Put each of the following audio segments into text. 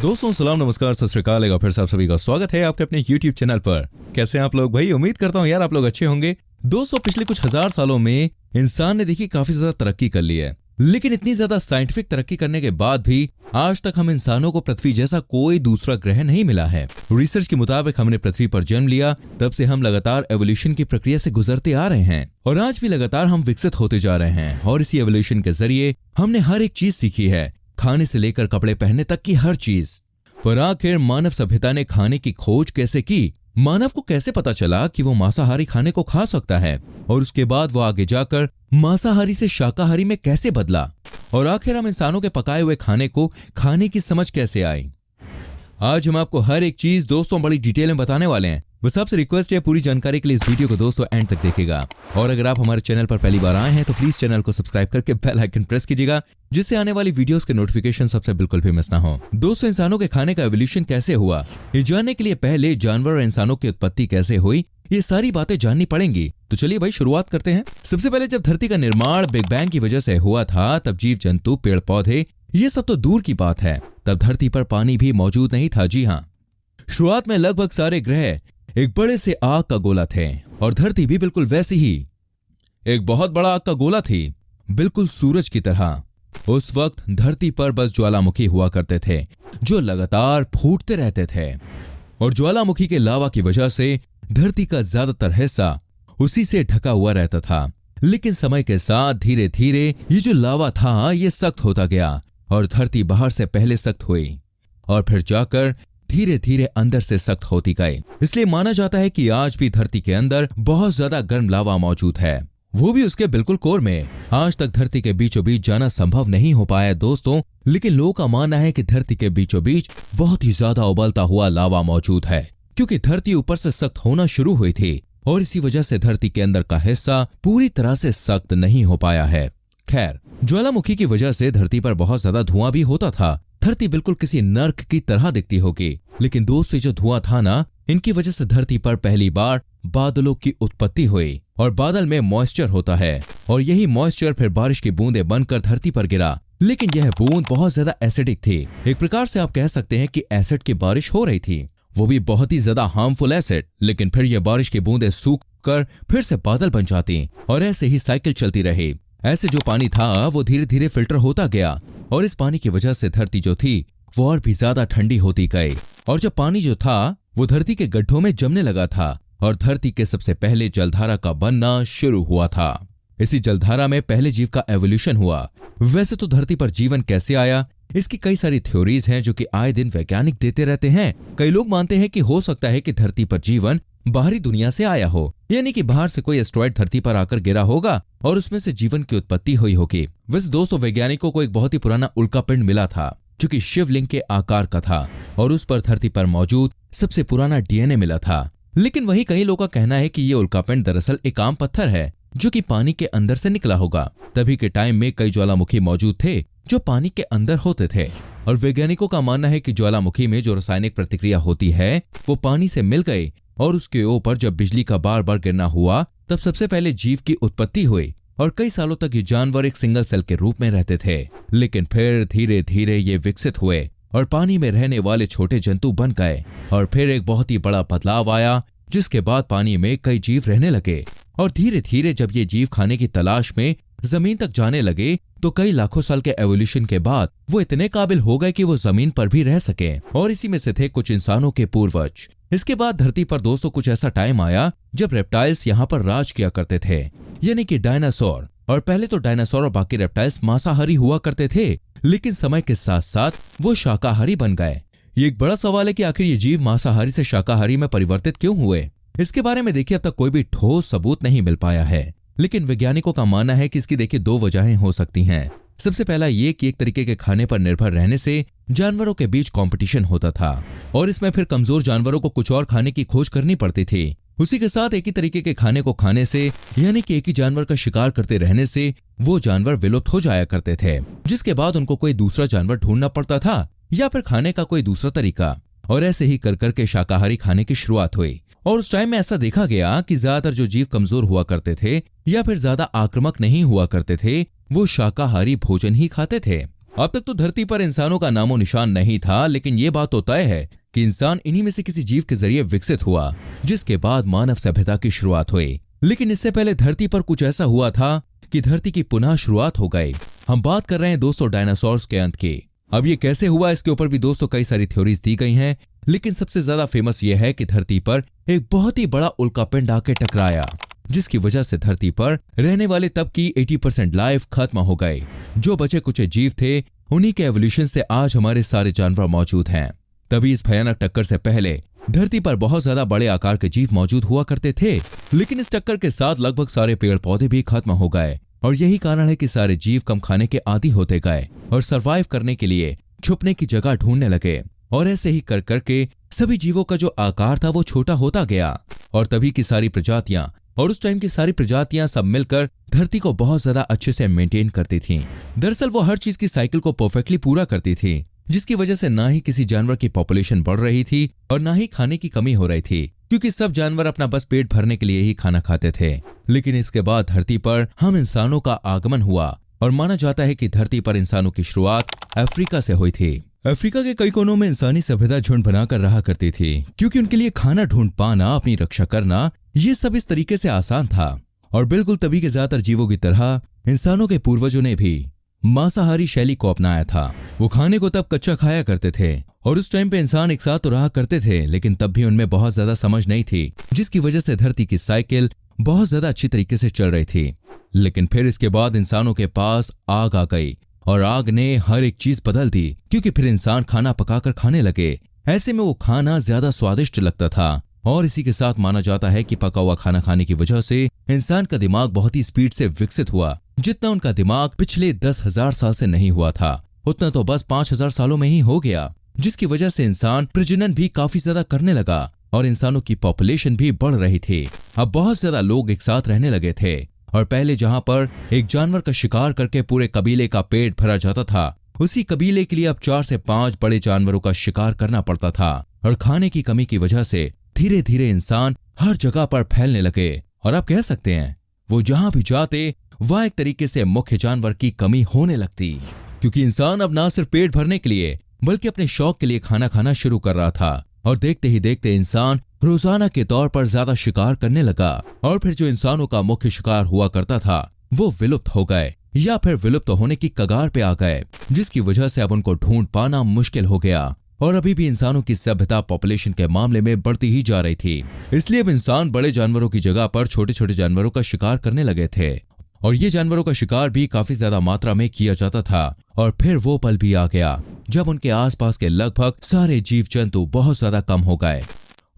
दोस्तों सलाम नमस्कार सत श्री अकाल। एक बार फिर से आप सभी का स्वागत है आपके अपने YouTube चैनल पर। कैसे हैं आप लोग भाई? उम्मीद करता हूं यार आप लोग अच्छे होंगे। दोस्तों पिछले कुछ हजार सालों में इंसान ने देखी काफी ज्यादा तरक्की कर ली है, लेकिन इतनी ज्यादा साइंटिफिक तरक्की करने के बाद भी आज तक हम इंसानों को पृथ्वी जैसा कोई दूसरा ग्रह नहीं मिला है। रिसर्च के मुताबिक हमने पृथ्वी पर जन्म लिया तब से हम लगातार एवोल्यूशन की प्रक्रिया से गुजरते आ रहे हैं और आज भी लगातार हम विकसित होते जा रहे हैं। और इसी एवोल्यूशन के जरिए हमने हर एक चीज सीखी है, खाने से लेकर कपड़े पहनने तक की हर चीज। पर आखिर मानव सभ्यता ने खाने की खोज कैसे की? मानव को कैसे पता चला कि वो मांसाहारी खाने को खा सकता है और उसके बाद वो आगे जाकर मांसाहारी से शाकाहारी में कैसे बदला? और आखिर हम इंसानों के पकाए हुए खाने को खाने की समझ कैसे आई? आज हम आपको हर एक चीज दोस्तों बड़ी डिटेल में बताने वाले हैं। बस आपसे रिक्वेस्ट है पूरी जानकारी के लिए इस वीडियो को दोस्तों एंड तक देखिएगा। और अगर आप हमारे चैनल पर पहली बार आए हैं तो प्लीज चैनल को सब्सक्राइब करके बेल आइकन प्रेस कीजिएगा, जिससे आने वाली वीडियोस के नोटिफिकेशन सबसे बिल्कुल भी मिस ना हो। दोस्तों इंसानों के खाने का एवोल्यूशन कैसे हुआ, ये जानने के लिए पहले जानवर और इंसानों की उत्पत्ति कैसे हुई, ये सारी बातें जाननी पड़ेंगी। तो चलिए भाई शुरुआत करते हैं। सबसे पहले जब धरती का निर्माण बिग बैंग की वजह से हुआ था तब जीव जंतु, पेड़ पौधे ये सब तो दूर की बात है, तब धरती पर पानी भी मौजूद नहीं था। जी हाँ, शुरुआत में लगभग सारे ग्रह एक बड़े से आग का गोला थे और धरती भी बिल्कुल वैसी ही एक बहुत बड़ा आग का गोला थी, बिल्कुल सूरज की तरह। उस वक्त धरती पर बस ज्वालामुखी हुआ करते थे जो लगातार फूटते रहते थे और ज्वालामुखी के लावा की वजह से धरती का ज्यादातर हिस्सा उसी से ढका हुआ रहता था। लेकिन समय के साथ धीरे धीरे ये जो लावा था ये सख्त होता गया और धरती बाहर से पहले सख्त हुई और फिर जाकर धीरे धीरे अंदर से सख्त होती गई। इसलिए माना जाता है कि आज भी धरती के अंदर बहुत ज्यादा गर्म लावा मौजूद है, वो भी उसके बिल्कुल कोर में। आज तक धरती के बीचों बीच जाना संभव नहीं हो पाया दोस्तों, लेकिन लोगों का मानना है कि धरती के बीचों बीच बहुत ही ज्यादा उबलता हुआ लावा मौजूद है, क्योंकि धरती ऊपर से सख्त होना शुरू हुई थी और इसी वजह से धरती के अंदर का हिस्सा पूरी तरह से सख्त नहीं हो पाया है। खैर, ज्वालामुखी की वजह से धरती पर बहुत ज्यादा धुआं भी होता था। धरती बिल्कुल किसी नर्क की तरह दिखती होगी, लेकिन दोस्त ये जो धुआं था ना, इनकी वजह से धरती पर पहली बार बादलों की उत्पत्ति हुई और बादल में मॉइस्चर होता है और यही मॉइस्चर फिर बारिश की बूंदें बनकर धरती पर गिरा। लेकिन यह बूंद बहुत ज्यादा एसिडिक थी। एक प्रकार से आप कह सकते हैं कि एसिड की बारिश हो रही थी, वो भी बहुत ही ज्यादा हार्मफुल एसिड। लेकिन फिर यह बारिश की बूंदें सूख कर फिर से बादल बन जाती और ऐसे ही साइकिल चलती रही। ऐसे जो पानी था वो धीरे धीरे फिल्टर होता गया और इस पानी की वजह से धरती जो थी वो और भी ज्यादा ठंडी होती गई और जब पानी जो था वो धरती के गड्ढों में जमने लगा था और धरती के सबसे पहले जलधारा का बनना शुरू हुआ था। इसी जलधारा में पहले जीव का एवोल्यूशन हुआ। वैसे तो धरती पर जीवन कैसे आया, इसकी कई सारी थ्योरीज हैं जो कि आए दिन वैज्ञानिक देते रहते हैं। कई लोग मानते हैं कि हो सकता है कि धरती पर जीवन बाहरी दुनिया से आया हो, यानी कि बाहर से कोई एस्टेरॉयड धरती पर आकर गिरा होगा और उसमें से जीवन की उत्पत्ति हुई होगी। वैसे दोस्तों वैज्ञानिकों को एक बहुत ही पुराना उल्कापिंड मिला था जो कि शिवलिंग के आकार का था और उस पर धरती पर मौजूद सबसे पुराना डीएनए मिला था। लेकिन वही कई लोगों का कहना है कि ये उल्कापिंड दरअसल एक आम पत्थर है जो कि पानी के अंदर से निकला होगा। तभी के टाइम में कई ज्वालामुखी मौजूद थे जो पानी के अंदर होते थे और वैज्ञानिकों का मानना है कि ज्वालामुखी में जो रासायनिक प्रतिक्रिया होती है वो पानी से मिल गई और उसके ऊपर जब बिजली का बार बार गिरना हुआ तब सबसे पहले जीव की उत्पत्ति हुई और कई सालों तक ये जानवर एक सिंगल सेल के रूप में रहते थे। लेकिन फिर धीरे धीरे ये विकसित हुए और पानी में रहने वाले छोटे जंतु बन गए और फिर एक बहुत ही बड़ा बदलाव आया, जिसके बाद पानी में कई जीव रहने लगे और धीरे धीरे जब ये जीव खाने की तलाश में जमीन तक जाने लगे तो कई लाखों साल के एवोल्यूशन के बाद वो इतने काबिल हो गए कि वो जमीन पर भी रह सके और इसी में से थे कुछ इंसानों के पूर्वज। इसके बाद धरती पर दोस्तों कुछ ऐसा टाइम आया जब रेप्टाइल्स यहाँ पर राज किया करते थे, यानी कि डायनासोर। और पहले तो डायनासोर और बाकी रेप्टाइल्स मांसाहारी हुआ करते थे, लेकिन समय के साथ साथ वो शाकाहारी बन गए। ये एक बड़ा सवाल है कि आखिर ये जीव मांसाहारी से शाकाहारी में परिवर्तित क्यों हुए। इसके बारे में देखिए अब तक कोई भी ठोस सबूत नहीं मिल पाया है, लेकिन वैज्ञानिकों का मानना है कि इसकी देखिए दो वजहें हो सकती हैं। सबसे पहला ये कि एक तरीके के खाने पर निर्भर रहने से जानवरों के बीच कंपटीशन होता था और इसमें फिर कमजोर जानवरों को कुछ और खाने की खोज करनी पड़ती थी। उसी के साथ एक ही तरीके के खाने को खाने से, यानी कि एक ही जानवर का शिकार करते रहने से वो जानवर विलुप्त हो जाया करते थे, जिसके बाद उनको कोई दूसरा जानवर ढूंढना पड़ता था या फिर खाने का कोई दूसरा तरीका। और ऐसे ही कर करके शाकाहारी खाने की शुरुआत हुई और उस टाइम में ऐसा देखा गया कि ज्यादातर जो जीव कमजोर हुआ करते थे या फिर ज्यादा आक्रामक नहीं हुआ करते थे वो शाकाहारी भोजन ही खाते थे। अब तक तो धरती पर इंसानों का नामो निशान नहीं था, लेकिन ये बात तो तय है कि इंसान इन्हीं में से किसी जीव के जरिए विकसित हुआ, जिसके बाद मानव सभ्यता की शुरुआत हुई। लेकिन इससे पहले धरती पर कुछ ऐसा हुआ था कि धरती की पुनः शुरुआत हो गई। हम बात कर रहे हैं दोस्तों डायनासोर्स के अंत की। अब ये कैसे हुआ, इसके ऊपर भी दोस्तों कई सारी थ्योरीज दी गई हैं, लेकिन सबसे ज्यादा फेमस ये है कि धरती पर एक बहुत ही बड़ा उल्कापिंड आके टकराया, जिसकी वजह से धरती पर रहने वाले तब की 80% लाइफ खत्म हो गई। जो बचे कुछ जीव थे, उन्हीं के एवोल्यूशन से आज हमारे सारे जानवर मौजूद हैं। तभी इस भयानक टक्कर से पहले धरती पर बहुत ज्यादा बड़े आकार के जीव मौजूद हुआ करते थे, लेकिन इस टक्कर के साथ लगभग सारे पेड़ पौधे भी खत्म हो गए। और यही कारण है कि सारे जीव कम खाने के आदी होते गए और सरवाइव करने के लिए छुपने की जगह ढूंढने लगे। और ऐसे ही कर करके सभी जीवों का जो आकार था वो छोटा होता गया। और तभी की सारी प्रजातियां और उस टाइम की सारी प्रजातियां सब मिलकर धरती को बहुत ज्यादा अच्छे से मेंटेन करती थीं। दरअसल वो हर चीज की साइकिल को परफेक्टली पूरा करती थी, जिसकी वजह से ना ही किसी जानवर की पॉपुलेशन बढ़ रही थी और ना ही खाने की कमी हो रही थी, क्योंकि सब जानवर अपना बस पेट भरने के लिए ही खाना खाते थे। लेकिन इसके बाद धरती पर हम इंसानों का आगमन हुआ और माना जाता है कि धरती पर इंसानों की शुरुआत अफ्रीका से हुई थी। अफ्रीका के कई कोनों में इंसानी सभ्यता झुंड बनाकर रहा करती थी, क्योंकि उनके लिए खाना ढूंढ पाना, अपनी रक्षा करना, ये सब इस तरीके से आसान था। और बिल्कुल तभी के ज्यादातर जीवों की तरह इंसानों के पूर्वजों ने भी मांसाहारी शैली को अपनाया था। वो खाने को तब कच्चा खाया करते थे और उस टाइम पे इंसान एक साथ तो रहा करते थे, लेकिन तब भी उनमें बहुत ज्यादा समझ नहीं थी, जिसकी वजह से धरती की साइकिल बहुत ज्यादा अच्छी तरीके से चल रही थी। लेकिन फिर इसके बाद इंसानों के पास आग आ गई और आग ने हर एक चीज बदल दी, क्योंकि फिर इंसान खाना पकाकर खाने लगे। ऐसे में वो खाना ज्यादा स्वादिष्ट लगता था और इसी के साथ माना जाता है कि पका हुआ खाना खाने की वजह से इंसान का दिमाग बहुत ही स्पीड से विकसित हुआ। जितना उनका दिमाग पिछले 10,000 साल से नहीं हुआ था, उतना तो बस 5,000 सालों में ही हो गया, जिसकी वजह से इंसान प्रजनन भी काफी ज्यादा करने लगा और इंसानों की पॉपुलेशन भी बढ़ रही थी। अब बहुत ज्यादा लोग एक साथ रहने लगे थे और पहले जहां पर एक जानवर का शिकार करके पूरे कबीले का पेट भरा जाता था, उसी कबीले के लिए अब 4 से 5 बड़े जानवरों का शिकार करना पड़ता था। और खाने की कमी की वजह से धीरे धीरे इंसान हर जगह पर फैलने लगे और आप कह सकते हैं वो जहां भी जाते वह एक तरीके से मुख्य जानवर की कमी होने लगती, क्योंकि इंसान अब ना सिर्फ पेट भरने के लिए बल्कि अपने शौक के लिए खाना खाना शुरू कर रहा था। और देखते ही देखते इंसान रोजाना के तौर पर ज्यादा शिकार करने लगा और फिर जो इंसानों का मुख्य शिकार हुआ करता था वो विलुप्त हो गए या फिर विलुप्त होने की कगार पे आ गए, जिसकी वजह से अब उनको ढूंढ पाना मुश्किल हो गया। और अभी भी इंसानों की सभ्यता पॉपुलेशन के मामले में बढ़ती ही जा रही थी, इसलिए अब इंसान बड़े जानवरों की जगह पर छोटे छोटे जानवरों का शिकार करने लगे थे। और ये जानवरों का शिकार भी काफी ज्यादा मात्रा में किया जाता था। और फिर वो पल भी आ गया जब उनके आसपास के लगभग सारे जीव जंतु बहुत ज्यादा कम हो गए।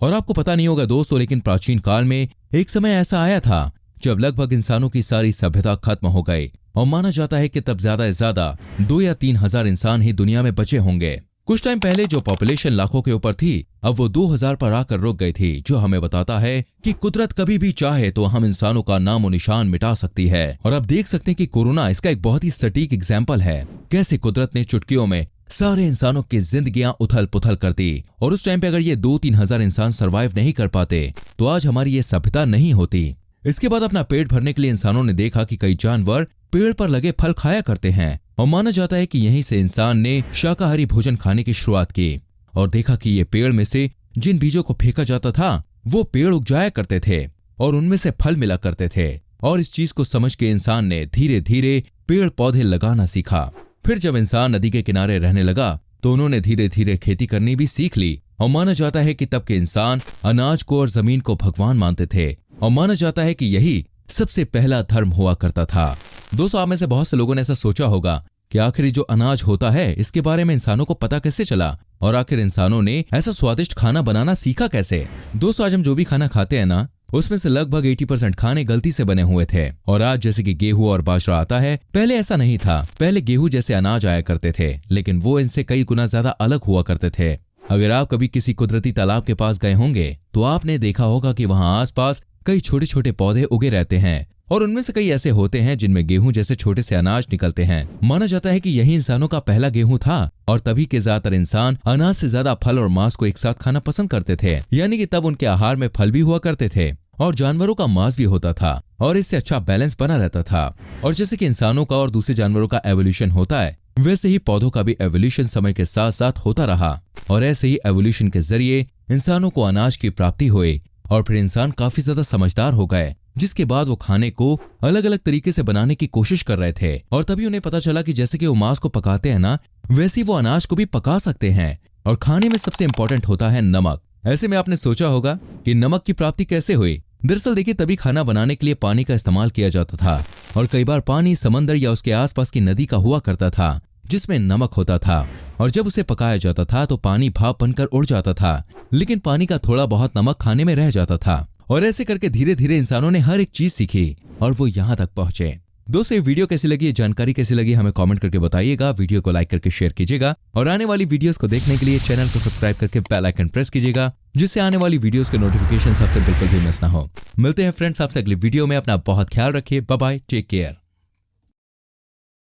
और आपको पता नहीं होगा दोस्तों, लेकिन प्राचीन काल में एक समय ऐसा आया था जब लगभग इंसानों की सारी सभ्यता खत्म हो गई और माना जाता है कि तब ज्यादा से ज्यादा 2 या 3 हजार इंसान ही दुनिया में बचे होंगे। कुछ टाइम पहले जो पॉपुलेशन लाखों के ऊपर थी, अब वो 2000 पर आकर रुक गई थी, जो हमें बताता है कि कुदरत कभी भी चाहे तो हम इंसानों का नामो निशान मिटा सकती है। और अब देख सकते हैं कि कोरोना इसका एक बहुत ही सटीक एग्जाम्पल है, कैसे कुदरत ने चुटकियों में सारे इंसानों की जिंदगियां उथल पुथल कर दी। और उस टाइम पे अगर ये 2-3 हजार इंसान सरवाइव नहीं कर पाते तो आज हमारी ये सभ्यता नहीं होती। इसके बाद अपना पेट भरने के लिए इंसानों ने देखा कि कई जानवर पेड़ पर लगे फल खाया करते हैं और माना जाता है कि यहीं से इंसान ने शाकाहारी भोजन खाने की शुरुआत की और देखा कि ये पेड़ में से जिन बीजों को फेंका जाता था वो पेड़ उग जाया करते थे और उनमें से फल मिला करते थे। और इस चीज को समझ के इंसान ने धीरे धीरे पेड़ पौधे लगाना सीखा। फिर जब इंसान नदी के किनारे रहने लगा तो उन्होंने धीरे धीरे खेती करनी भी सीख ली। और माना जाता है कि तब के इंसान अनाज को और जमीन को भगवान मानते थे और माना जाता है कि यही सबसे पहला धर्म हुआ करता था। दोस्तों, आप में से बहुत से लोगों ने ऐसा सोचा होगा कि आखिर जो अनाज होता है इसके बारे में इंसानों को पता कैसे चला और आखिर इंसानों ने ऐसा स्वादिष्ट खाना बनाना सीखा कैसे। दोस्तों, आज हम जो भी खाना खाते हैं ना, उसमें से लगभग 80% खाने गलती से बने हुए थे। और आज जैसे कि गेहूं और बाजरा आता है, पहले ऐसा नहीं था। पहले गेहूं जैसे अनाज आया करते थे, लेकिन वो इनसे कई गुना ज्यादा अलग हुआ करते थे। अगर आप कभी किसी कुदरती तालाब के पास गए होंगे तो आपने देखा होगा कि वहां आसपास कई छोटे छोटे पौधे उगे रहते हैं और उनमें से कई ऐसे होते हैं जिनमें गेहूं जैसे छोटे से अनाज निकलते हैं। माना जाता है कि यही इंसानों का पहला गेहूं था और तभी के ज्यादातर इंसान अनाज से ज्यादा फल और मांस को एक साथ खाना पसंद करते थे, यानी कि तब उनके आहार में फल भी हुआ करते थे और जानवरों का मांस भी होता था और इससे अच्छा बैलेंस बना रहता था। और जैसे कि इंसानों का और दूसरे जानवरों का एवोल्यूशन होता है, वैसे ही पौधों का भी एवोल्यूशन समय के साथ साथ होता रहा और ऐसे ही एवोल्यूशन के जरिए इंसानों को अनाज की प्राप्ति हुई और फिर इंसान काफी ज्यादा समझदार हो गए, जिसके बाद वो खाने को अलग अलग तरीके से बनाने की कोशिश कर रहे थे। और तभी उन्हें पता चला कि जैसे कि वो मांस को पकाते हैं ना, वैसे ही वो अनाज को भी पका सकते हैं। और खाने में सबसे इंपॉर्टेंट होता है नमक। ऐसे में आपने सोचा होगा कि नमक की प्राप्ति कैसे हुई। दरअसल देखिए, तभी खाना बनाने के लिए पानी का इस्तेमाल किया जाता था और कई बार पानी समंदर या उसके आसपास की नदी का हुआ करता था जिसमें नमक होता था। और जब उसे पकाया जाता था तो पानी भाप बनकर उड़ जाता था, लेकिन पानी का थोड़ा बहुत नमक खाने में रह जाता था। और ऐसे करके धीरे धीरे इंसानों ने हर एक चीज सीखी और वो यहाँ तक पहुंचे। दोस्तों, ये वीडियो कैसी लगी, ये जानकारी कैसी लगी, हमें कमेंट करके बताइएगा। वीडियो को लाइक करके शेयर कीजिएगा और आने वाली वीडियोस को देखने के लिए चैनल को सब्सक्राइब करके बेल आइकन प्रेस कीजिएगा, जिससे आने वाली वीडियोस के नोटिफिकेशन आपसे बिल्कुल भी मिस ना हो। मिलते हैं फ्रेंड्स आपसे अगली वीडियो में। अपना बहुत ख्याल रखिए। Bye bye, take care.